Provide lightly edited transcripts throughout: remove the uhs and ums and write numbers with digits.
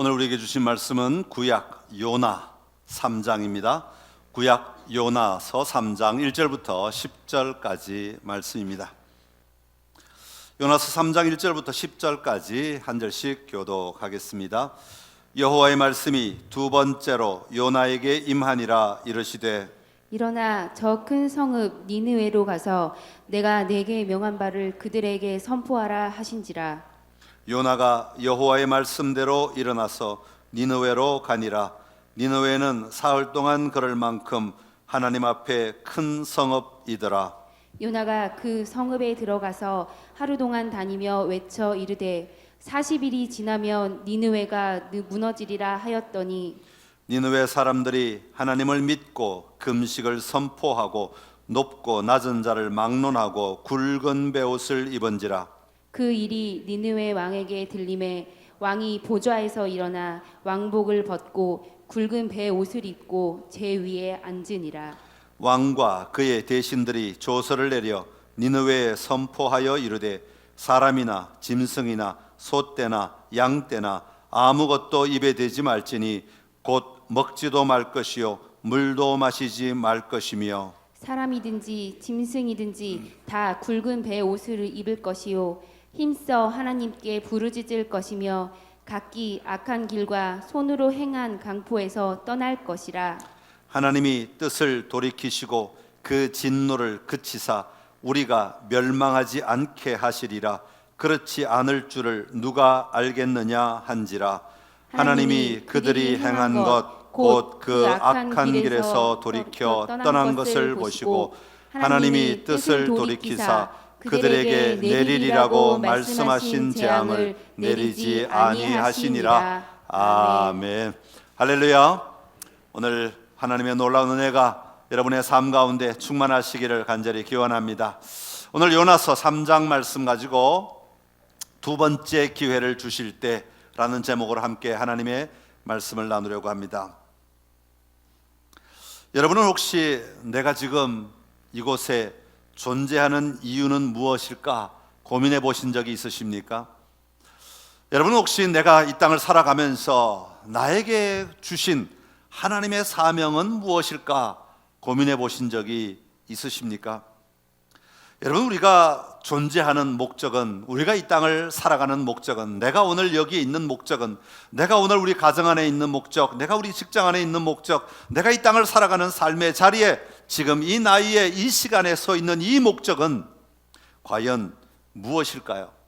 오늘 우리에게 주신 말씀은 구약 요나 3장입니다. 구약 요나서 3장 1절부터 10절까지 말씀입니다. 요나서 3장 1절부터 10절까지 한 절씩 교독하겠습니다. 여호와의 말씀이 두 번째로 요나에게 임하니라 이르시되 일어나 저 큰 성읍 니느웨로 가서 내가 내게 명한 바를 그들에게 선포하라 하신지라. 요나가 여호와의 말씀대로 일어나서 니느웨로 가니라. 니느웨는 사흘 동안 걸을 만큼 하나님 앞에 큰 성읍이더라. 요나가 그 성읍에 들어가서 하루 동안 다니며 외쳐 이르되 40일이 지나면 니느웨가 무너지리라 하였더니 니느웨 사람들이 하나님을 믿고 금식을 선포하고 높고 낮은 자를 막론하고 굵은 베옷을 입은지라. 그 일이 니느웨 왕에게 들림에 왕이 보좌에서 일어나 왕복을 벗고 굵은 배 옷을 입고 제 위에 앉으니라. 왕과 그의 대신들이 조서를 내려 니느웨에 선포하여 이르되 사람이나 짐승이나 소떼나 양떼나 아무것도 입에 대지 말지니 곧 먹지도 말 것이요 물도 마시지 말 것이며 사람이든지 짐승이든지 다 굵은 배 옷을 입을 것이요 힘써 하나님께 부르짖을 것이며 각기 악한 길과 손으로 행한 강포에서 떠날 것이라. 하나님이 뜻을 돌이키시고 그 진노를 그치사 우리가 멸망하지 않게 하시리라. 그렇지 않을 줄을 누가 알겠느냐 한지라. 하나님이 그들이 행한 것 곧 그 악한 길에서 돌이켜 떠난 것을 보시고 하나님이 뜻을 돌이키사 그들에게 내리리라고 말씀하신 재앙을 내리지 아니하시니라. 아멘. 할렐루야. 오늘 하나님의 놀라운 은혜가 여러분의 삶 가운데 충만하시기를 간절히 기원합니다. 오늘 요나서 3장 말씀 가지고 두 번째 기회를 주실 때라는 제목으로 함께 하나님의 말씀을 나누려고 합니다. 여러분은 혹시 내가 지금 이곳에 존재하는 이유는 무엇일까 고민해 보신 적이 있으십니까? 여러분은 혹시 내가 이 땅을 살아가면서 나에게 주신 하나님의 사명은 무엇일까 고민해 보신 적이 있으십니까? 여러분, 우리가 존재하는 목적은, 우리가 이 땅을 살아가는 목적은, 내가 오늘 여기에 있는 목적은, 내가 오늘 우리 가정 안에 있는 목적, 내가 우리 직장 안에 있는 목적, 내가 이 땅을 살아가는 삶의 자리에 지금 이 나이에 이 시간에 서 있는 이 목적은 과연 무엇일까요?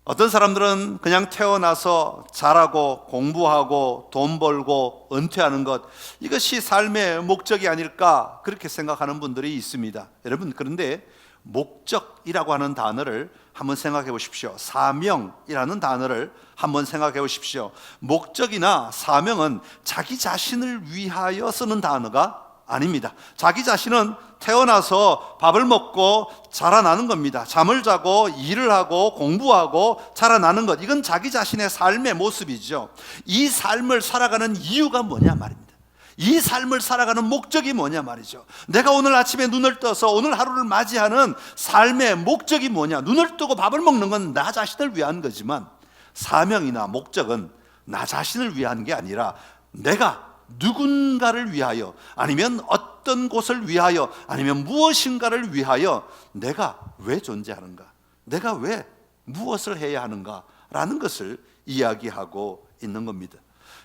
어떤 사람들은 그냥 태어나서 자라고 공부하고 돈 벌고 은퇴하는 것, 이것이 삶의 목적이 아닐까 그렇게 생각하는 분들이 있습니다. 여러분, 그런데 목적이라고 하는 단어를 한번 생각해 보십시오. 사명이라는 단어를 한번 생각해 보십시오. 목적이나 사명은 자기 자신을 위하여 쓰는 단어가 아닙니다. 자기 자신은 태어나서 밥을 먹고 자라나는 겁니다. 잠을 자고 일을 하고 공부하고 자라나는 것, 이건 자기 자신의 삶의 모습이죠. 이 삶을 살아가는 이유가 뭐냐 말입니다. 이 삶을 살아가는 목적이 뭐냐 말이죠. 내가 오늘 아침에 눈을 떠서 오늘 하루를 맞이하는 삶의 목적이 뭐냐. 눈을 뜨고 밥을 먹는 건 나 자신을 위한 거지만 사명이나 목적은 나 자신을 위한 게 아니라 내가 누군가를 위하여, 아니면 어떤 곳을 위하여, 아니면 무엇인가를 위하여 내가 왜 존재하는가, 내가 왜 무엇을 해야 하는가 라는 것을 이야기하고 있는 겁니다.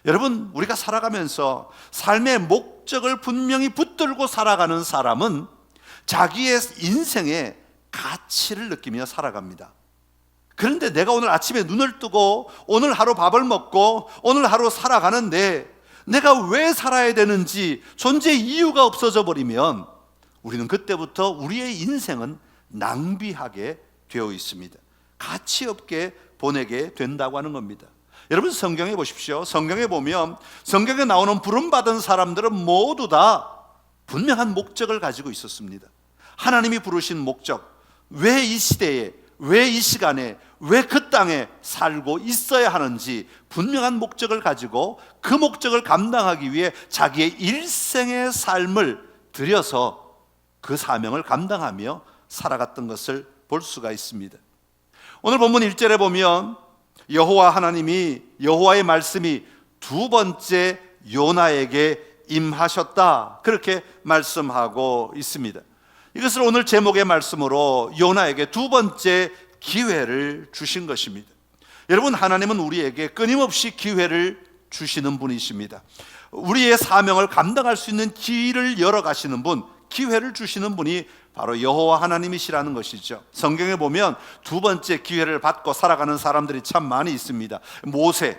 여러분, 우리가 살아가면서 삶의 목적을 분명히 붙들고 살아가는 사람은 자기의 인생의 가치를 느끼며 살아갑니다. 그런데 내가 오늘 아침에 눈을 뜨고 오늘 하루 밥을 먹고 오늘 하루 살아가는데 내가 왜 살아야 되는지 존재 이유가 없어져 버리면 우리는 그때부터 우리의 인생은 낭비하게 되어 있습니다. 가치 없게 보내게 된다고 하는 겁니다. 여러분, 성경에 보십시오. 성경에 보면 성경에 나오는 부름받은 사람들은 모두 다 분명한 목적을 가지고 있었습니다. 하나님이 부르신 목적, 왜 이 시대에, 왜 이 시간에, 왜 그 땅에 살고 있어야 하는지 분명한 목적을 가지고 그 목적을 감당하기 위해 자기의 일생의 삶을 들여서 그 사명을 감당하며 살아갔던 것을 볼 수가 있습니다. 오늘 본문 1절에 보면 여호와의 말씀이 두 번째 요나에게 임하셨다, 그렇게 말씀하고 있습니다. 이것을 오늘 제목의 말씀으로 요나에게 두 번째 기회를 주신 것입니다. 여러분, 하나님은 우리에게 끊임없이 기회를 주시는 분이십니다. 우리의 사명을 감당할 수 있는 길을 열어가시는 분, 기회를 주시는 분이 바로 여호와 하나님이시라는 것이죠. 성경에 보면 두 번째 기회를 받고 살아가는 사람들이 참 많이 있습니다. 모세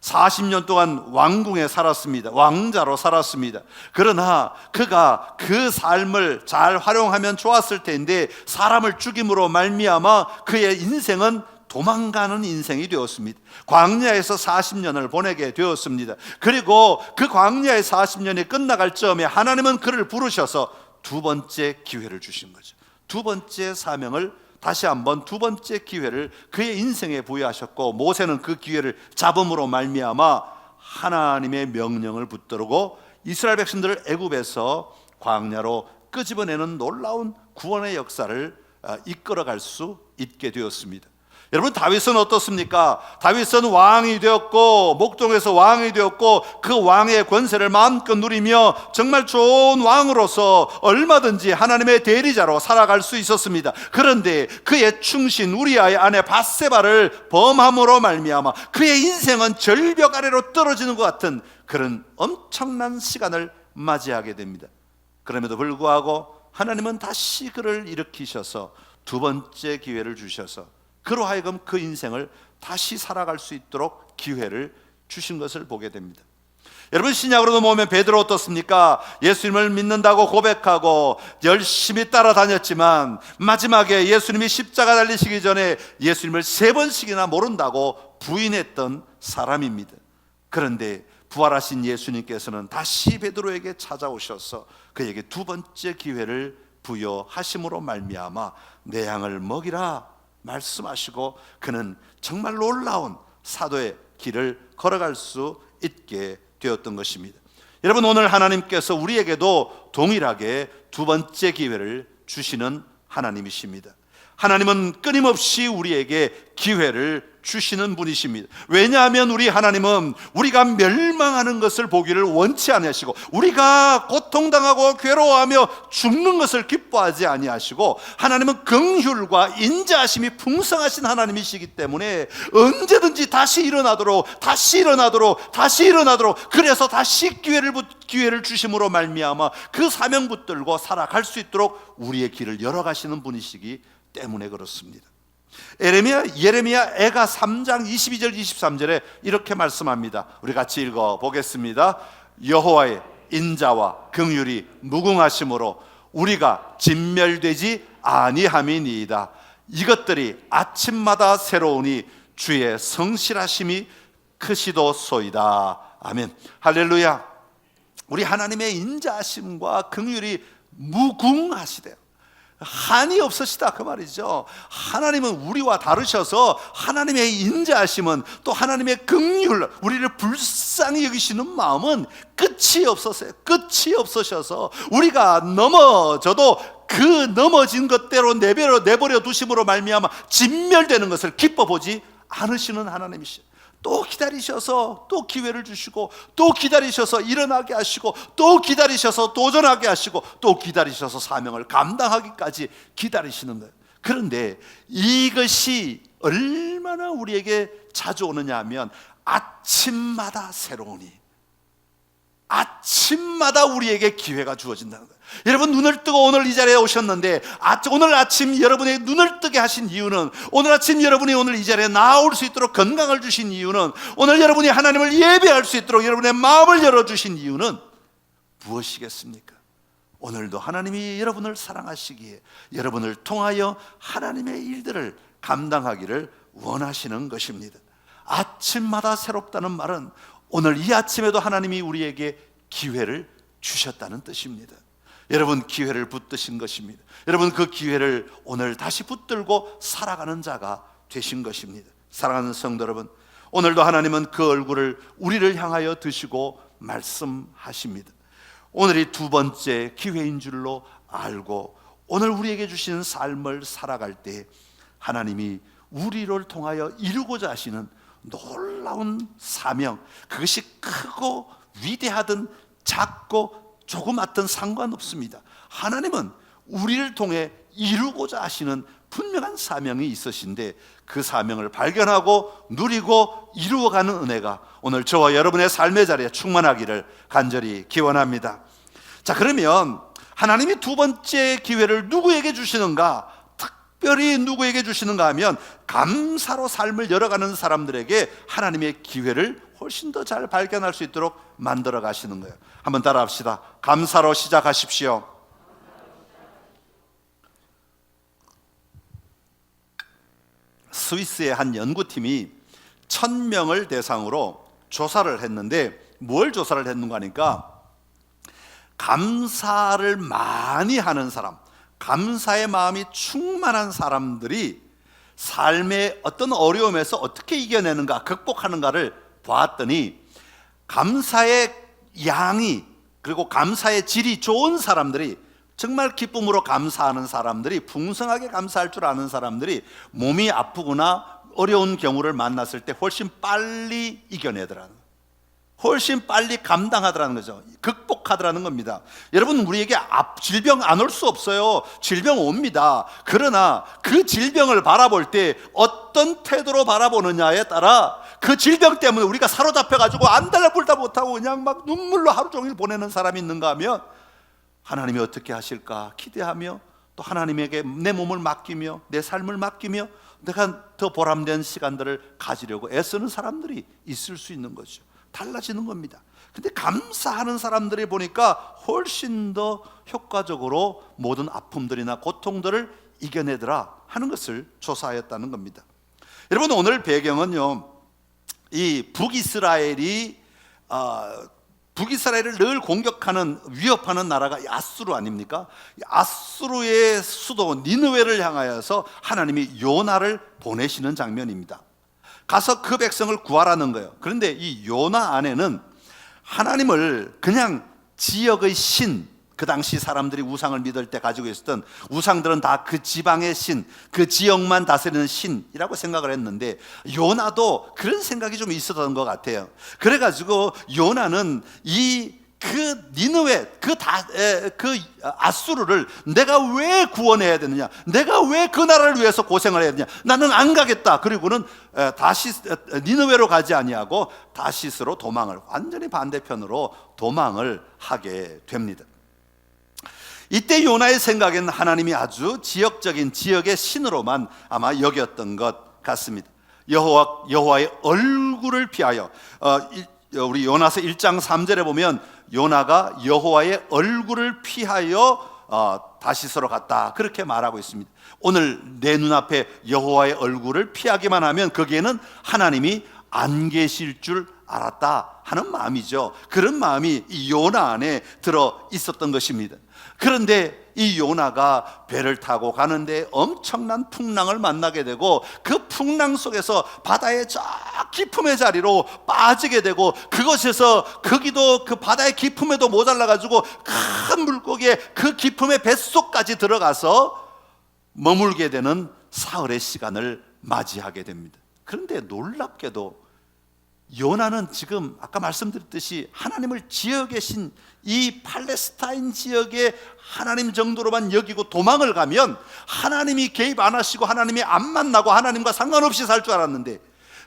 40년 동안 왕궁에 살았습니다. 왕자로 살았습니다. 그러나 그가 그 삶을 잘 활용하면 좋았을 텐데 사람을 죽임으로 말미암아 그의 인생은 도망가는 인생이 되었습니다. 광야에서 40년을 보내게 되었습니다. 그리고 그 광야의 40년이 끝나갈 즈음에 하나님은 그를 부르셔서 두 번째 기회를 주신 거죠. 두 번째 사명을, 다시 한번 두 번째 기회를 그의 인생에 부여하셨고, 모세는 그 기회를 잡음으로 말미암아 하나님의 명령을 붙들고 이스라엘 백성들을 애굽에서 광야로 끄집어내는 놀라운 구원의 역사를 이끌어갈 수 있게 되었습니다. 여러분, 다윗은 어떻습니까? 다윗은 왕이 되었고, 목동에서 왕이 되었고, 그 왕의 권세를 마음껏 누리며 정말 좋은 왕으로서 얼마든지 하나님의 대리자로 살아갈 수 있었습니다. 그런데 그의 충신 우리아의 아내 밧세바를 범함으로 말미암아 그의 인생은 절벽 아래로 떨어지는 것 같은 그런 엄청난 시간을 맞이하게 됩니다. 그럼에도 불구하고 하나님은 다시 그를 일으키셔서 두 번째 기회를 주셔서 그로 하여금 그 인생을 다시 살아갈 수 있도록 기회를 주신 것을 보게 됩니다. 여러분, 신약으로도 보면 베드로 어떻습니까? 예수님을 믿는다고 고백하고 열심히 따라다녔지만 마지막에 예수님이 십자가 달리시기 전에 예수님을 3번씩이나 모른다고 부인했던 사람입니다. 그런데 부활하신 예수님께서는 다시 베드로에게 찾아오셔서 그에게 두 번째 기회를 부여하심으로 말미암아 내 양을 먹이라 말씀하시고 그는 정말 놀라운 사도의 길을 걸어갈 수 있게 되었던 것입니다. 여러분, 오늘 하나님께서 우리에게도 동일하게 두 번째 기회를 주시는 하나님이십니다. 하나님은 끊임없이 우리에게 기회를 주시는 분이십니다. 왜냐하면 우리 하나님은 우리가 멸망하는 것을 보기를 원치 아니하시고, 우리가 고통당하고 괴로워하며 죽는 것을 기뻐하지 아니하시고, 하나님은 긍휼과 인자하심이 풍성하신 하나님이시기 때문에 언제든지 다시 일어나도록 그래서 다시 기회를 주심으로 말미암아 그 사명 붙들고 살아갈 수 있도록 우리의 길을 열어가시는 분이시기 때문에 그렇습니다. 예레미야 애가 3장 22절 23절에 이렇게 말씀합니다. 우리 같이 읽어보겠습니다. 여호와의 인자와 긍휼이 무궁하심으로 우리가 진멸되지 아니함이니이다. 이것들이 아침마다 새로우니 주의 성실하심이 크시도소이다. 아멘. 할렐루야. 우리 하나님의 인자하심과 긍휼이 무궁하시대요. 한이 없으시다, 그 말이죠. 하나님은 우리와 다르셔서 하나님의 인자하심은, 또 하나님의 긍휼, 우리를 불쌍히 여기시는 마음은 끝이 없으셔서 우리가 넘어져도 그 넘어진 것대로 내버려 두심으로 말미암아 진멸되는 것을 기뻐 보지 않으시는 하나님이시죠. 또 기다리셔서 또 기회를 주시고, 또 기다리셔서 일어나게 하시고, 또 기다리셔서 도전하게 하시고, 또 기다리셔서 사명을 감당하기까지 기다리시는 거예요. 그런데 이것이 얼마나 우리에게 자주 오느냐 하면 아침마다 새로우니, 아침마다 우리에게 기회가 주어진다는 거예요. 여러분, 눈을 뜨고 오늘 이 자리에 오셨는데, 오늘 아침 여러분의 눈을 뜨게 하신 이유는, 오늘 아침 여러분이 오늘 이 자리에 나올 수 있도록 건강을 주신 이유는, 오늘 여러분이 하나님을 예배할 수 있도록 여러분의 마음을 열어주신 이유는 무엇이겠습니까? 오늘도 하나님이 여러분을 사랑하시기에 여러분을 통하여 하나님의 일들을 감당하기를 원하시는 것입니다. 아침마다 새롭다는 말은 오늘 이 아침에도 하나님이 우리에게 기회를 주셨다는 뜻입니다. 여러분, 기회를 붙드신 것입니다. 여러분, 그 기회를 오늘 다시 붙들고 살아가는 자가 되신 것입니다. 사랑하는 성도 여러분, 오늘도 하나님은 그 얼굴을 우리를 향하여 드시고 말씀하십니다. 오늘이 두 번째 기회인 줄로 알고 오늘 우리에게 주신 삶을 살아갈 때 하나님이 우리를 통하여 이루고자 하시는 놀라운 사명, 그것이 크고 위대하든 작고 조그맣든 상관없습니다. 하나님은 우리를 통해 이루고자 하시는 분명한 사명이 있으신데 그 사명을 발견하고 누리고 이루어가는 은혜가 오늘 저와 여러분의 삶의 자리에 충만하기를 간절히 기원합니다. 자, 그러면 하나님이 두 번째 기회를 누구에게 주시는가? 특별히 누구에게 주시는가 하면 감사로 삶을 열어가는 사람들에게 하나님의 기회를 훨씬 더 잘 발견할 수 있도록 만들어 가시는 거예요. 한번 따라 합시다. 감사로 시작하십시오. 스위스의 한 연구팀이 1000명을 대상으로 조사를 했는데 뭘 조사를 했는가 하니까 감사를 많이 하는 사람, 감사의 마음이 충만한 사람들이 삶의 어떤 어려움에서 어떻게 이겨내는가, 극복하는가를 보았더니 감사의 양이 그리고 감사의 질이 좋은 사람들이, 정말 기쁨으로 감사하는 사람들이, 풍성하게 감사할 줄 아는 사람들이 몸이 아프거나 어려운 경우를 만났을 때 훨씬 빨리 이겨내더라는, 훨씬 빨리 감당하더라는 거죠. 극복하더라는 겁니다. 여러분, 우리에게 질병 안 올 수 없어요. 질병 옵니다. 그러나 그 질병을 바라볼 때 어떤 태도로 바라보느냐에 따라 그 질병 때문에 우리가 사로잡혀가지고 안달불다 못하고 그냥 막 눈물로 하루 종일 보내는 사람이 있는가 하면 하나님이 어떻게 하실까 기대하며 또 하나님에게 내 몸을 맡기며 내 삶을 맡기며 내가 더 보람된 시간들을 가지려고 애쓰는 사람들이 있을 수 있는 거죠. 달라지는 겁니다. 근데 감사하는 사람들이 보니까 훨씬 더 효과적으로 모든 아픔들이나 고통들을 이겨내더라 하는 것을 조사하였다는 겁니다. 여러분, 오늘 배경은요, 이 북이스라엘을 늘 공격하는, 위협하는 나라가 아수르 아닙니까? 아수르의 수도 니느웨를 향하여서 하나님이 요나를 보내시는 장면입니다. 가서 그 백성을 구하라는 거예요. 그런데 이 요나 안에는 하나님을 그냥 지역의 신, 그 당시 사람들이 우상을 믿을 때 가지고 있었던 우상들은 다 그 지방의 신, 그 지역만 다스리는 신이라고 생각을 했는데 요나도 그런 생각이 좀 있었던 것 같아요. 그래가지고 요나는 그 니느웨, 그 아수르를 내가 왜 구원해야 되느냐, 내가 왜 그 나라를 위해서 고생을 해야 되냐, 나는 안 가겠다. 그리고는 니느웨로 가지 아니하고 다시스로 도망을, 완전히 반대편으로 도망을 하게 됩니다. 이때 요나의 생각에는 하나님이 아주 지역적인 지역의 신으로만 아마 여겼던 것 같습니다. 여호와의 얼굴을 피하여, 우리 요나서 1장 3절에 보면 요나가 여호와의 얼굴을 피하여 다시스로 갔다, 그렇게 말하고 있습니다. 오늘 내 눈앞에 여호와의 얼굴을 피하기만 하면 거기에는 하나님이 안 계실 줄 알았다 하는 마음이죠. 그런 마음이 이 요나 안에 들어 있었던 것입니다. 그런데 이 요나가 배를 타고 가는데 엄청난 풍랑을 만나게 되고 그 풍랑 속에서 바다의 저 깊음의 자리로 빠지게 되고 그곳에서 거기도 그 바다의 깊음에도 모자라 가지고 큰 물고기의 그 깊음의 뱃속까지 들어가서 머물게 되는 사흘의 시간을 맞이하게 됩니다. 그런데 놀랍게도 요나는 지금 아까 말씀드렸듯이 하나님을 지역에 신 이 팔레스타인 지역의 하나님 정도로만 여기고 도망을 가면 하나님이 개입 안 하시고 하나님이 안 만나고 하나님과 상관없이 살 줄 알았는데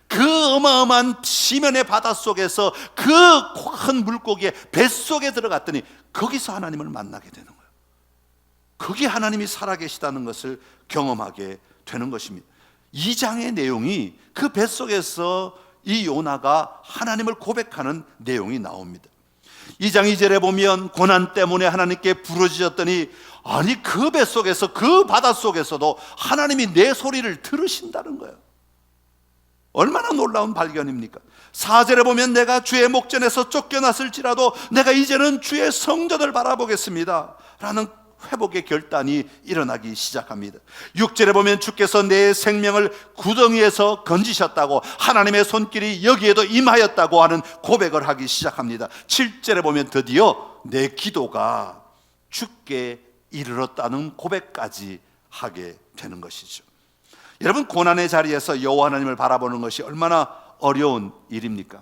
그 어마어마한 시면의 바다 속에서 그 큰 물고기의 뱃속에 들어갔더니 거기서 하나님을 만나게 되는 거예요. 거기 하나님이 살아계시다는 것을 경험하게 되는 것입니다. 2장의 내용이 그 뱃속에서 이 요나가 하나님을 고백하는 내용이 나옵니다. 2장 2절에 보면 고난 때문에 하나님께 부르짖었더니 아니 그 뱃속에서 그 바닷속에서도 하나님이 내 소리를 들으신다는 거예요. 얼마나 놀라운 발견입니까? 4절에 보면 내가 주의 목전에서 쫓겨났을지라도 내가 이제는 주의 성전을 바라보겠습니다 라는 회복의 결단이 일어나기 시작합니다. 6절에 보면 주께서 내 생명을 구덩이에서 건지셨다고 하나님의 손길이 여기에도 임하였다고 하는 고백을 하기 시작합니다. 7절에 보면 드디어 내 기도가 주께 이르렀다는 고백까지 하게 되는 것이죠. 여러분, 고난의 자리에서 여호와 하나님을 바라보는 것이 얼마나 어려운 일입니까?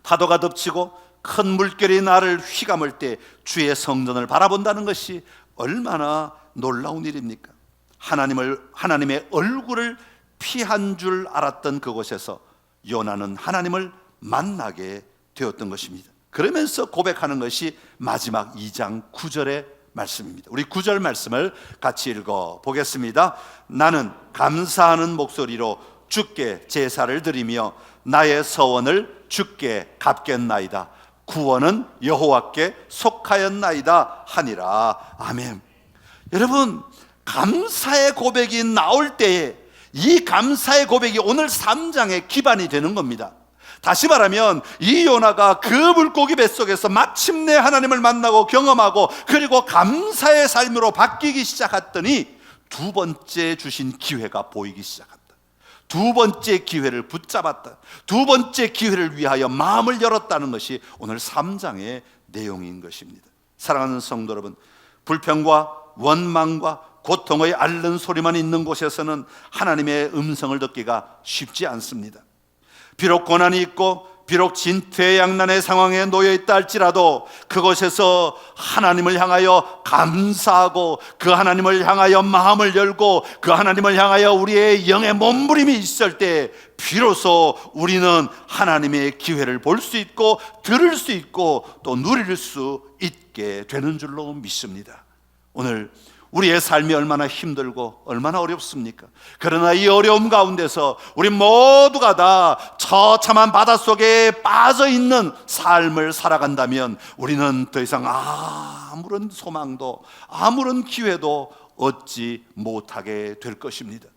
파도가 덮치고 큰 물결이 나를 휘감을 때 주의 성전을 바라본다는 것이 얼마나 놀라운 일입니까? 하나님의 얼굴을 피한 줄 알았던 그곳에서 요나는 하나님을 만나게 되었던 것입니다. 그러면서 고백하는 것이 마지막 2장 9절의 말씀입니다. 우리 9절 말씀을 같이 읽어 보겠습니다. 나는 감사하는 목소리로 주께 제사를 드리며 나의 서원을 주께 갚겠나이다. 구원은 여호와께 속하였나이다 하니라. 아멘. 여러분, 감사의 고백이 나올 때에 이 감사의 고백이 오늘 3장의 기반이 되는 겁니다. 다시 말하면 이 요나가 그 물고기 뱃속에서 마침내 하나님을 만나고 경험하고 그리고 감사의 삶으로 바뀌기 시작했더니 두 번째 주신 기회가 보이기 시작한다. 두 번째 기회를 붙잡았다. 두 번째 기회를 위하여 마음을 열었다는 것이 오늘 3장의 내용인 것입니다. 사랑하는 성도 여러분, 불평과 원망과 고통의 앓는 소리만 있는 곳에서는 하나님의 음성을 듣기가 쉽지 않습니다. 비록 고난이 있고 비록 진퇴양난의 상황에 놓여 있다 할지라도 그곳에서 하나님을 향하여 감사하고 그 하나님을 향하여 마음을 열고 그 하나님을 향하여 우리의 영의 몸부림이 있을 때 비로소 우리는 하나님의 기회를 볼 수 있고 들을 수 있고 또 누릴 수 있게 되는 줄로 믿습니다. 오늘 우리의 삶이 얼마나 힘들고 얼마나 어렵습니까? 그러나 이 어려움 가운데서 우리 모두가 다 처참한 바닷속에 빠져있는 삶을 살아간다면 우리는 더 이상 아무런 소망도 아무런 기회도 얻지 못하게 될 것입니다.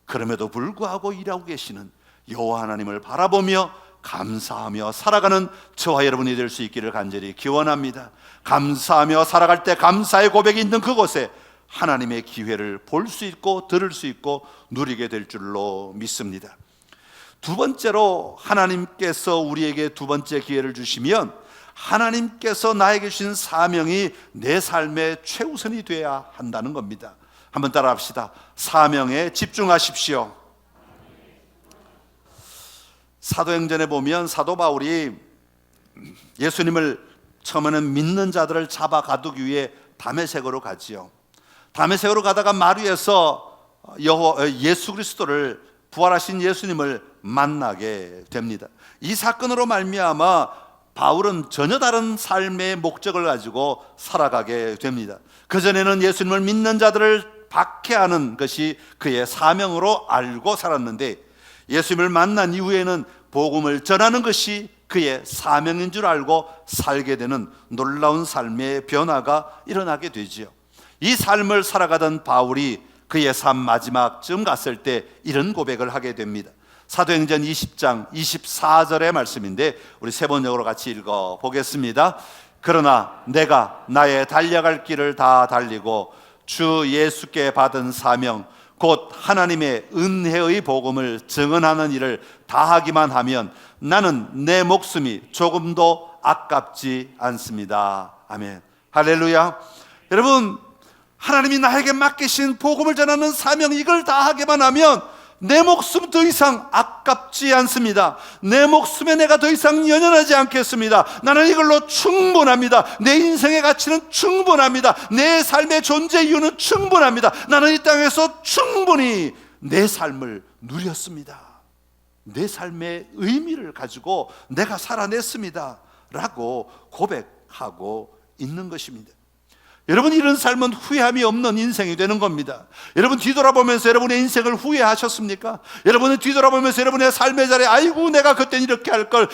그럼에도 불구하고 일하고 계시는 여호와 하나님을 바라보며 감사하며 살아가는 저와 여러분이 될 수 있기를 간절히 기원합니다. 감사하며 살아갈 때 감사의 고백이 있는 그곳에 하나님의 기회를 볼 수 있고 들을 수 있고 누리게 될 줄로 믿습니다. 두 번째로 하나님께서 우리에게 두 번째 기회를 주시면 하나님께서 나에게 주신 사명이 내 삶의 최우선이 되어야 한다는 겁니다. 한번 따라 합시다. 사명에 집중하십시오. 사도행전에 보면 사도 바울이 예수님을 처음에는 믿는 자들을 잡아 가두기 위해 다메섹으로 가지요. 다메섹으로 가다가 마루에서 예수 그리스도를 부활하신 예수님을 만나게 됩니다. 이 사건으로 말미암아 바울은 전혀 다른 삶의 목적을 가지고 살아가게 됩니다. 그전에는 예수님을 믿는 자들을 박해하는 것이 그의 사명으로 알고 살았는데 예수님을 만난 이후에는 복음을 전하는 것이 그의 사명인 줄 알고 살게 되는 놀라운 삶의 변화가 일어나게 되지요. 이 삶을 살아가던 바울이 그의 삶 마지막쯤 갔을 때 이런 고백을 하게 됩니다. 사도행전 20장 24절의 말씀인데 우리 세 번역으로 같이 읽어 보겠습니다. 그러나 내가 나의 달려갈 길을 다 달리고 주 예수께 받은 사명 곧 하나님의 은혜의 복음을 증언하는 일을 다하기만 하면 나는 내 목숨이 조금도 아깝지 않습니다. 아멘. 할렐루야. 여러분, 하나님이 나에게 맡기신 복음을 전하는 사명 이걸 다하기만 하면 내 목숨 더 이상 아깝지 않습니다. 내 목숨에 내가 더 이상 연연하지 않겠습니다. 나는 이걸로 충분합니다. 내 인생의 가치는 충분합니다. 내 삶의 존재 이유는 충분합니다. 나는 이 땅에서 충분히 내 삶을 누렸습니다. 내 삶의 의미를 가지고 내가 살아냈습니다 라고 고백하고 있는 것입니다. 여러분, 이런 삶은 후회함이 없는 인생이 되는 겁니다. 여러분, 뒤돌아보면서 여러분의 인생을 후회하셨습니까? 여러분은 뒤돌아보면서 여러분의 삶의 자리에 아이고 내가 그때는 이렇게 할걸,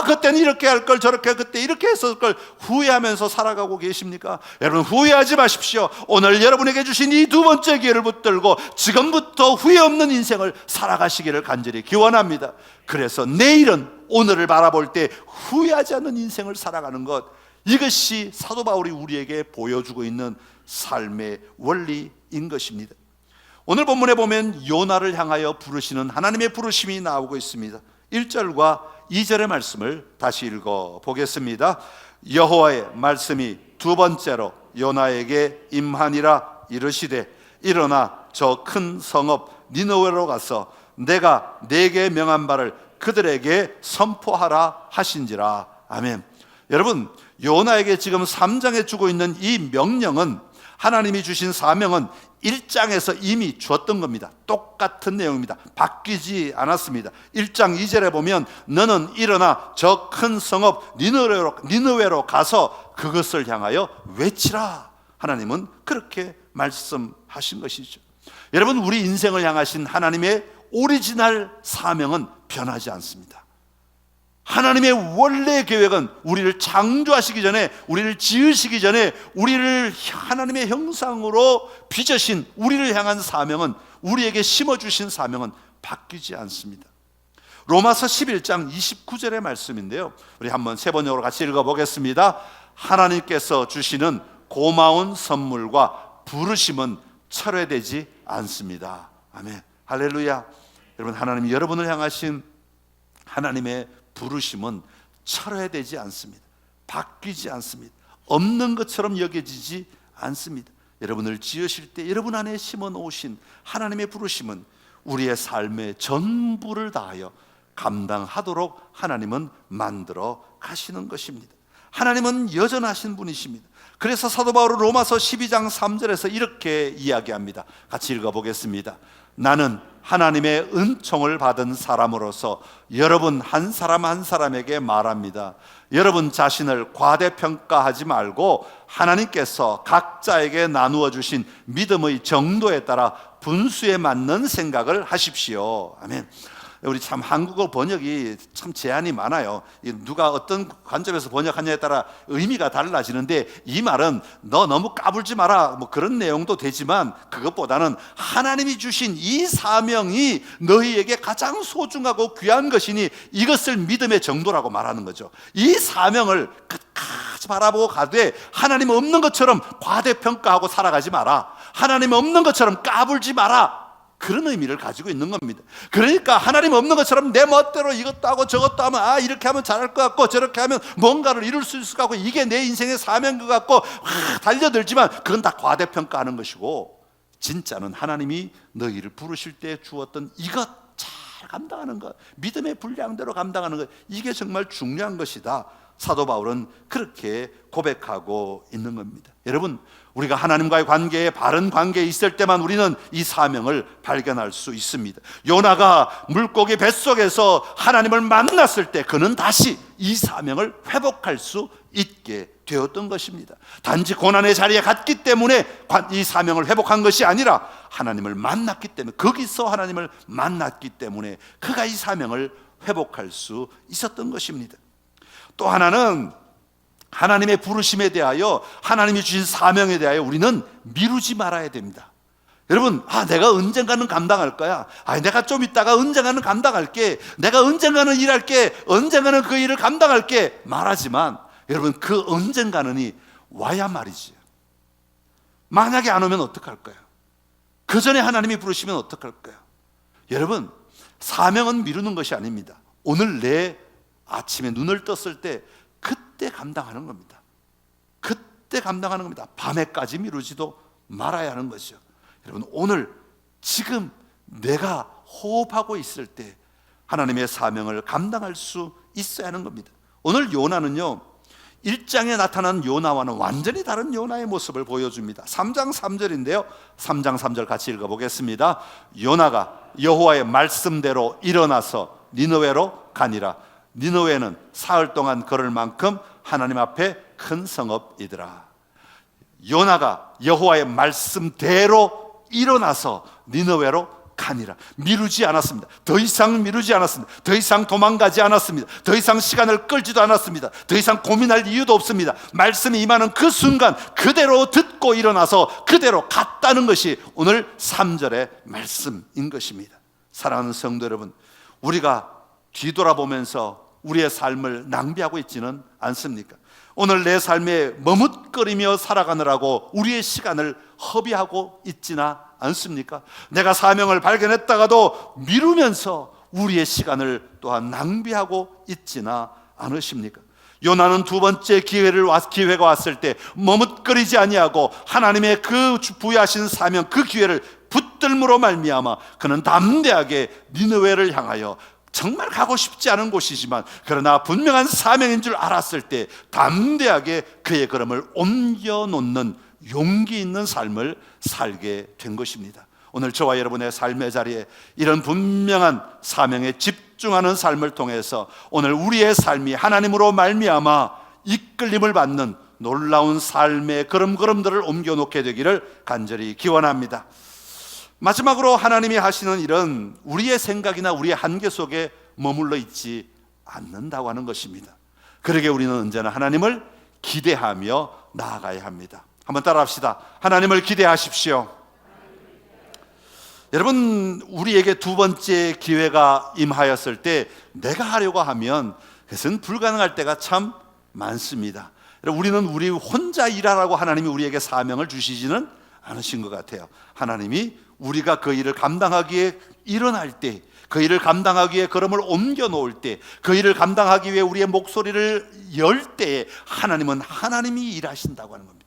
그때는 이렇게 할걸, 저렇게 그때 이렇게 했을걸 후회하면서 살아가고 계십니까? 여러분, 후회하지 마십시오. 오늘 여러분에게 주신 이 두 번째 기회를 붙들고 지금부터 후회 없는 인생을 살아가시기를 간절히 기원합니다. 그래서 내일은 오늘을 바라볼 때 후회하지 않는 인생을 살아가는 것, 이것이 사도 바울이 우리에게 보여주고 있는 삶의 원리인 것입니다. 오늘 본문에 보면 요나를 향하여 부르시는 하나님의 부르심이 나오고 있습니다. 1절과 2절의 말씀을 다시 읽어 보겠습니다. 여호와의 말씀이 두 번째로 요나에게 임하니라 이르시되 일어나 저 큰 성읍 니느웨로 가서 내가 네게 명한 바를 그들에게 선포하라 하신지라. 아멘. 여러분, 요나에게 지금 3장에 주고 있는 이 명령은, 하나님이 주신 사명은 1장에서 이미 주었던 겁니다. 똑같은 내용입니다. 바뀌지 않았습니다. 1장 2절에 보면 너는 일어나 저 큰 성읍 니느웨로 가서 그것을 향하여 외치라. 하나님은 그렇게 말씀하신 것이죠. 여러분, 우리 인생을 향하신 하나님의 오리지널 사명은 변하지 않습니다. 하나님의 원래 계획은 우리를 창조하시기 전에, 우리를 지으시기 전에 우리를 하나님의 형상으로 빚으신 우리를 향한 사명은, 우리에게 심어주신 사명은 바뀌지 않습니다. 로마서 11장 29절의 말씀인데요, 우리 한번 세 번역으로 같이 읽어보겠습니다. 하나님께서 주시는 고마운 선물과 부르심은 철회되지 않습니다. 아멘. 할렐루야. 여러분, 하나님이 여러분을 향하신 하나님의 부르심은 철회되지 않습니다. 바뀌지 않습니다. 없는 것처럼 여겨지지 않습니다. 여러분을 지으실 때 여러분 안에 심어 놓으신 하나님의 부르심은 우리의 삶의 전부를 다하여 감당하도록 하나님은 만들어 가시는 것입니다. 하나님은 여전하신 분이십니다. 그래서 사도 바울은 로마서 12장 3절에서 이렇게 이야기합니다. 같이 읽어보겠습니다. 나는 하나님의 은총을 받은 사람으로서 여러분 한 사람 한 사람에게 말합니다. 여러분 자신을 과대평가하지 말고 하나님께서 각자에게 나누어 주신 믿음의 정도에 따라 분수에 맞는 생각을 하십시오. 아멘. 우리 참 한국어 번역이 참 제한이 많아요. 누가 어떤 관점에서 번역하냐에 따라 의미가 달라지는데, 이 말은 너 너무 까불지 마라 뭐 그런 내용도 되지만, 그것보다는 하나님이 주신 이 사명이 너희에게 가장 소중하고 귀한 것이니 이것을 믿음의 정도라고 말하는 거죠. 이 사명을 끝까지 바라보고 가되 하나님 없는 것처럼 과대평가하고 살아가지 마라. 하나님 없는 것처럼 까불지 마라. 그런 의미를 가지고 있는 겁니다. 그러니까 하나님 없는 것처럼 내 멋대로 이것도 하고 저것도 하면 이렇게 하면 잘할 것 같고 저렇게 하면 뭔가를 이룰 수 있을 것 같고 이게 내 인생의 사명인 것 같고 달려들지만 그건 다 과대평가하는 것이고, 진짜는 하나님이 너희를 부르실 때 주었던 이것 잘 감당하는 것, 믿음의 분량대로 감당하는 것, 이게 정말 중요한 것이다. 사도 바울은 그렇게 고백하고 있는 겁니다. 여러분, 우리가 하나님과의 관계에 바른 관계에 있을 때만 우리는 이 사명을 발견할 수 있습니다. 요나가 물고기 뱃속에서 하나님을 만났을 때 그는 다시 이 사명을 회복할 수 있게 되었던 것입니다. 단지 고난의 자리에 갔기 때문에 이 사명을 회복한 것이 아니라 하나님을 만났기 때문에, 거기서 하나님을 만났기 때문에 그가 이 사명을 회복할 수 있었던 것입니다. 또 하나는 하나님의 부르심에 대하여, 하나님이 주신 사명에 대하여 우리는 미루지 말아야 됩니다. 여러분, 내가 언젠가는 감당할 거야. 내가 좀 있다가 언젠가는 감당할게. 내가 언젠가는 일할게. 언젠가는 그 일을 감당할게. 말하지만 여러분, 그 언젠가는이 와야 말이지. 만약에 안 오면 어떡할까요? 그 전에 하나님이 부르시면 어떡할까요? 여러분, 사명은 미루는 것이 아닙니다. 오늘 내 아침에 눈을 떴을 때 그때 감당하는 겁니다. 그때 감당하는 겁니다. 밤에까지 미루지도 말아야 하는 것이죠. 여러분, 오늘 지금 내가 호흡하고 있을 때 하나님의 사명을 감당할 수 있어야 하는 겁니다. 오늘 요나는요, 1장에 나타난 요나와는 완전히 다른 요나의 모습을 보여줍니다. 3장 3절인데요 3장 3절 같이 읽어보겠습니다. 요나가 여호와의 말씀대로 일어나서 니느웨로 가니라. 니느웨는 사흘 동안 걸을 만큼 하나님 앞에 큰 성읍이더라. 요나가 여호와의 말씀대로 일어나서 니느웨로 가니라. 미루지 않았습니다. 더 이상 미루지 않았습니다. 더 이상 도망가지 않았습니다. 더 이상 시간을 끌지도 않았습니다. 더 이상 고민할 이유도 없습니다. 말씀이 임하는 그 순간 그대로 듣고 일어나서 그대로 갔다는 것이 오늘 3절의 말씀인 것입니다. 사랑하는 성도 여러분, 우리가 뒤돌아보면서 우리의 삶을 낭비하고 있지는 않습니까? 오늘 내 삶에 머뭇거리며 살아가느라고 우리의 시간을 허비하고 있지는 않습니까? 내가 사명을 발견했다가도 미루면서 우리의 시간을 또한 낭비하고 있지는 않으십니까? 요나는 두 번째 기회가 왔을 때 머뭇거리지 아니하고 하나님의 그 부여하신 사명, 그 기회를 붙들므로 말미암아 그는 담대하게 니느웨를 향하여 정말 가고 싶지 않은 곳이지만 그러나 분명한 사명인 줄 알았을 때 담대하게 그의 걸음을 옮겨놓는 용기 있는 삶을 살게 된 것입니다. 오늘 저와 여러분의 삶의 자리에 이런 분명한 사명에 집중하는 삶을 통해서 오늘 우리의 삶이 하나님으로 말미암아 이끌림을 받는 놀라운 삶의 걸음걸음들을 옮겨놓게 되기를 간절히 기원합니다. 마지막으로 하나님이 하시는 일은 우리의 생각이나 우리의 한계 속에 머물러 있지 않는다고 하는 것입니다. 그러게 우리는 언제나 하나님을 기대하며 나아가야 합니다. 한번 따라합시다. 하나님을 기대하십시오. 여러분, 우리에게 두 번째 기회가 임하였을 때 내가 하려고 하면 그것은 불가능할 때가 참 많습니다. 우리는 우리 혼자 일하라고 하나님이 우리에게 사명을 주시지는 않으신 것 같아요. 하나님이 우리가 그 일을 감당하기에 일어날 때, 그 일을 감당하기 위해 걸음을 옮겨 놓을 때, 그 일을 감당하기 위해 우리의 목소리를 열 때에 하나님은 하나님이 일하신다고 하는 겁니다.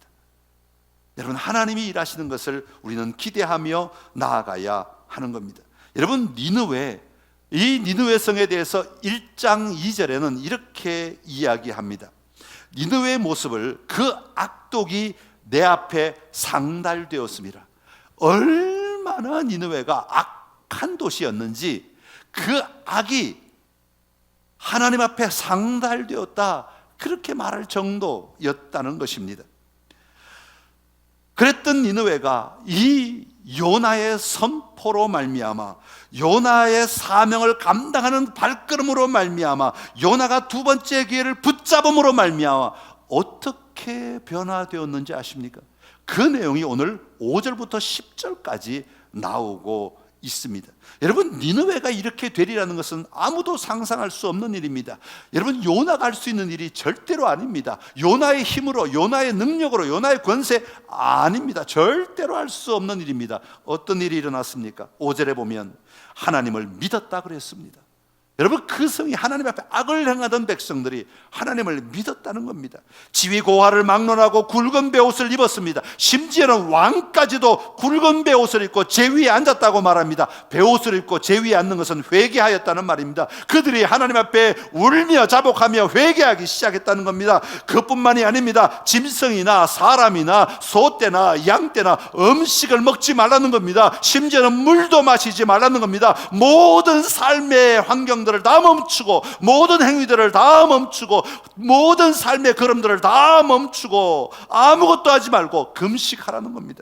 여러분, 하나님이 일하시는 것을 우리는 기대하며 나아가야 하는 겁니다. 여러분, 이 니느웨 성에 대해서 1장 2절에는 이렇게 이야기합니다. 니느웨의 모습을 그 악독이 내 앞에 상달되었습니다. 얼마나 니느웨가 악한 도시였는지 그 악이 하나님 앞에 상달되었다, 그렇게 말할 정도였다는 것입니다. 그랬던 니느웨가 이 요나의 선포로 말미암아, 요나의 사명을 감당하는 발걸음으로 말미암아, 요나가 두 번째 기회를 붙잡음으로 말미암아 어떻게 변화되었는지 아십니까? 그 내용이 오늘 5절부터 10절까지 나오고 있습니다. 여러분, 니느웨가 이렇게 되리라는 것은 아무도 상상할 수 없는 일입니다. 여러분, 요나가 할 수 있는 일이 절대로 아닙니다. 요나의 힘으로, 요나의 능력으로, 요나의 권세 아닙니다. 절대로 할 수 없는 일입니다. 어떤 일이 일어났습니까? 5절에 보면 하나님을 믿었다 그랬습니다. 여러분, 그 성이 하나님 앞에 악을 행하던 백성들이 하나님을 믿었다는 겁니다. 지위 고하를 막론하고 굵은 베옷을 입었습니다. 심지어는 왕까지도 굵은 베옷을 입고 제 위에 앉았다고 말합니다. 베옷을 입고 제 위에 앉는 것은 회개하였다는 말입니다. 그들이 하나님 앞에 울며 자복하며 회개하기 시작했다는 겁니다. 그뿐만이 아닙니다. 짐승이나 사람이나 소떼나 양떼나 음식을 먹지 말라는 겁니다. 심지어는 물도 마시지 말라는 겁니다. 모든 삶의 환경 다 멈추고, 모든 행위들을 다 멈추고, 모든 삶의 걸음들을 다 멈추고 아무것도 하지 말고 금식하라는 겁니다.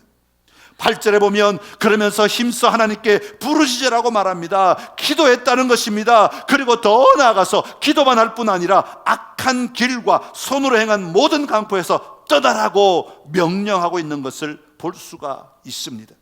8절에 보면 그러면서 힘써 하나님께 부르짖으라고 말합니다. 기도했다는 것입니다. 그리고 더 나아가서 기도만 할 뿐 아니라 악한 길과 손으로 행한 모든 강포에서 떠나라고 명령하고 있는 것을 볼 수가 있습니다.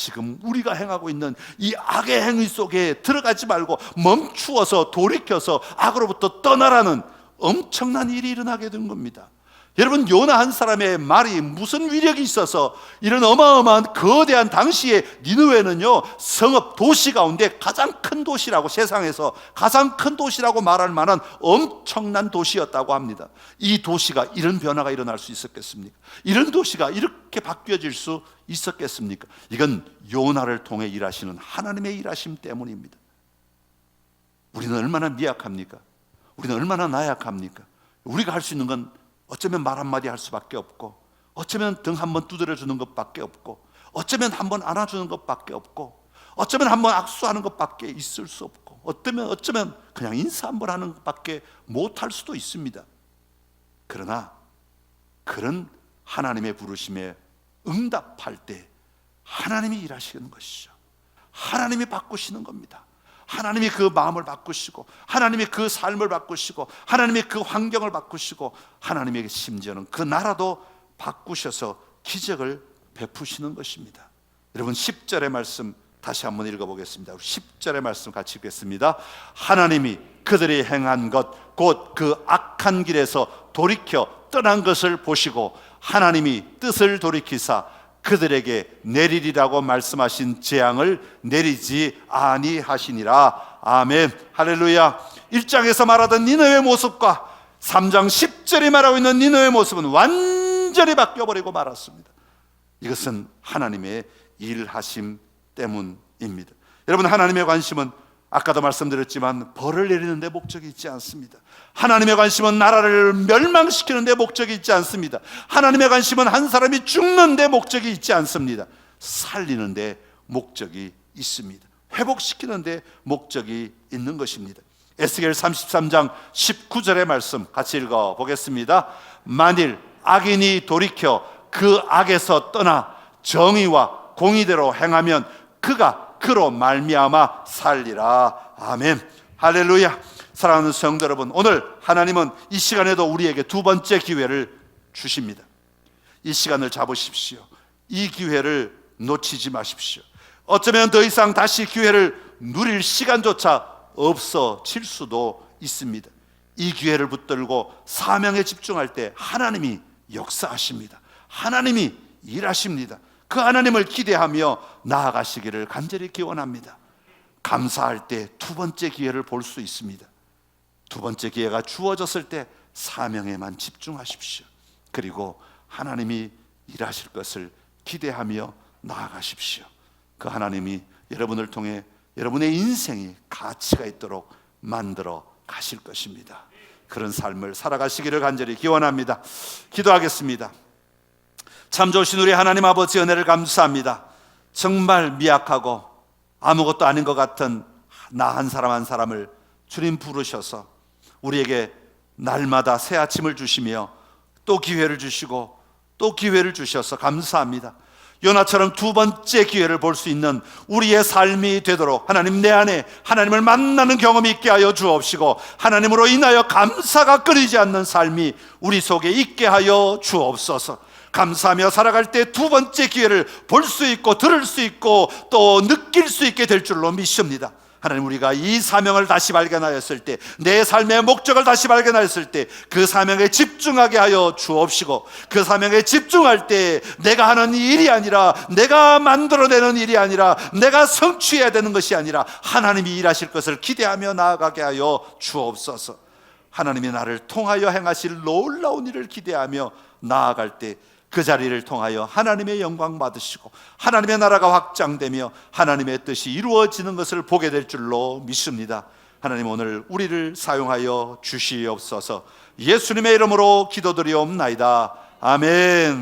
지금 우리가 행하고 있는 이 악의 행위 속에 들어가지 말고 멈추어서 돌이켜서 악으로부터 떠나라는 엄청난 일이 일어나게 된 겁니다. 여러분, 요나 한 사람의 말이 무슨 위력이 있어서 이런 어마어마한 거대한, 당시에 니느웨는요 성읍 도시 가운데 가장 큰 도시라고, 세상에서 가장 큰 도시라고 말할 만한 엄청난 도시였다고 합니다. 이 도시가 이런 변화가 일어날 수 있었겠습니까? 이런 도시가 이렇게 바뀌어질 수 있었겠습니까? 이건 요나를 통해 일하시는 하나님의 일하심 때문입니다. 우리는 얼마나 미약합니까? 우리는 얼마나 나약합니까? 우리가 할 수 있는 건 어쩌면 말 한마디 할 수밖에 없고, 어쩌면 등 한번 두드려 주는 것밖에 없고, 어쩌면 한번 안아주는 것밖에 없고, 어쩌면 한번 악수하는 것밖에 있을 수 없고, 어쩌면 그냥 인사 한번 하는 것밖에 못할 수도 있습니다. 그러나 그런 하나님의 부르심에 응답할 때 하나님이 일하시는 것이죠. 하나님이 바꾸시는 겁니다. 하나님이 그 마음을 바꾸시고, 하나님이 그 삶을 바꾸시고, 하나님이 그 환경을 바꾸시고, 하나님에게 심지어는 그 나라도 바꾸셔서 기적을 베푸시는 것입니다. 여러분, 10절의 말씀 다시 한번 읽어보겠습니다. 10절의 말씀 같이 읽겠습니다. 하나님이 그들이 행한 것, 곧 그 악한 길에서 돌이켜 떠난 것을 보시고 하나님이 뜻을 돌이키사 그들에게 내리리라고 말씀하신 재앙을 내리지 아니하시니라. 아멘. 할렐루야. 1장에서 말하던 니느웨의 모습과 3장 10절이 말하고 있는 니느웨의 모습은 완전히 바뀌어버리고 말았습니다. 이것은 하나님의 일하심 때문입니다. 여러분, 하나님의 관심은 아까도 말씀드렸지만 벌을 내리는 데 목적이 있지 않습니다. 하나님의 관심은 나라를 멸망시키는 데 목적이 있지 않습니다. 하나님의 관심은 한 사람이 죽는 데 목적이 있지 않습니다. 살리는 데 목적이 있습니다. 회복시키는 데 목적이 있는 것입니다. 에스겔 33장 19절의 말씀 같이 읽어 보겠습니다. 만일 악인이 돌이켜 그 악에서 떠나 정의와 공의대로 행하면 그가 그로 말미암아 살리라. 아멘. 할렐루야. 사랑하는 성도 여러분, 오늘 하나님은 이 시간에도 우리에게 두 번째 기회를 주십니다. 이 시간을 잡으십시오. 이 기회를 놓치지 마십시오. 어쩌면 더 이상 다시 기회를 누릴 시간조차 없어질 수도 있습니다. 이 기회를 붙들고 사명에 집중할 때 하나님이 역사하십니다. 하나님이 일하십니다. 그 하나님을 기대하며 나아가시기를 간절히 기원합니다. 감사할 때 두 번째 기회를 볼 수 있습니다. 두 번째 기회가 주어졌을 때 사명에만 집중하십시오. 그리고 하나님이 일하실 것을 기대하며 나아가십시오. 그 하나님이 여러분을 통해 여러분의 인생이 가치가 있도록 만들어 가실 것입니다. 그런 삶을 살아가시기를 간절히 기원합니다. 기도하겠습니다. 참 좋으신 우리 하나님 아버지 은혜를 감사합니다. 정말 미약하고 아무것도 아닌 것 같은 나 한 사람 한 사람을 주님 부르셔서 우리에게 날마다 새 아침을 주시며 또 기회를 주시고 또 기회를 주셔서 감사합니다. 요나처럼 두 번째 기회를 볼 수 있는 우리의 삶이 되도록 하나님, 내 안에 하나님을 만나는 경험이 있게 하여 주옵시고 하나님으로 인하여 감사가 끊이지 않는 삶이 우리 속에 있게 하여 주옵소서. 감사하며 살아갈 때 두 번째 기회를 볼 수 있고 들을 수 있고 또 느낄 수 있게 될 줄로 믿습니다. 하나님, 우리가 이 사명을 다시 발견하였을 때, 내 삶의 목적을 다시 발견하였을 때 그 사명에 집중하게 하여 주옵시고, 그 사명에 집중할 때 내가 하는 일이 아니라, 내가 만들어내는 일이 아니라, 내가 성취해야 되는 것이 아니라 하나님이 일하실 것을 기대하며 나아가게 하여 주옵소서. 하나님이 나를 통하여 행하실 놀라운 일을 기대하며 나아갈 때 그 자리를 통하여 하나님의 영광 받으시고 하나님의 나라가 확장되며 하나님의 뜻이 이루어지는 것을 보게 될 줄로 믿습니다. 하나님, 오늘 우리를 사용하여 주시옵소서. 예수님의 이름으로 기도드리옵나이다. 아멘.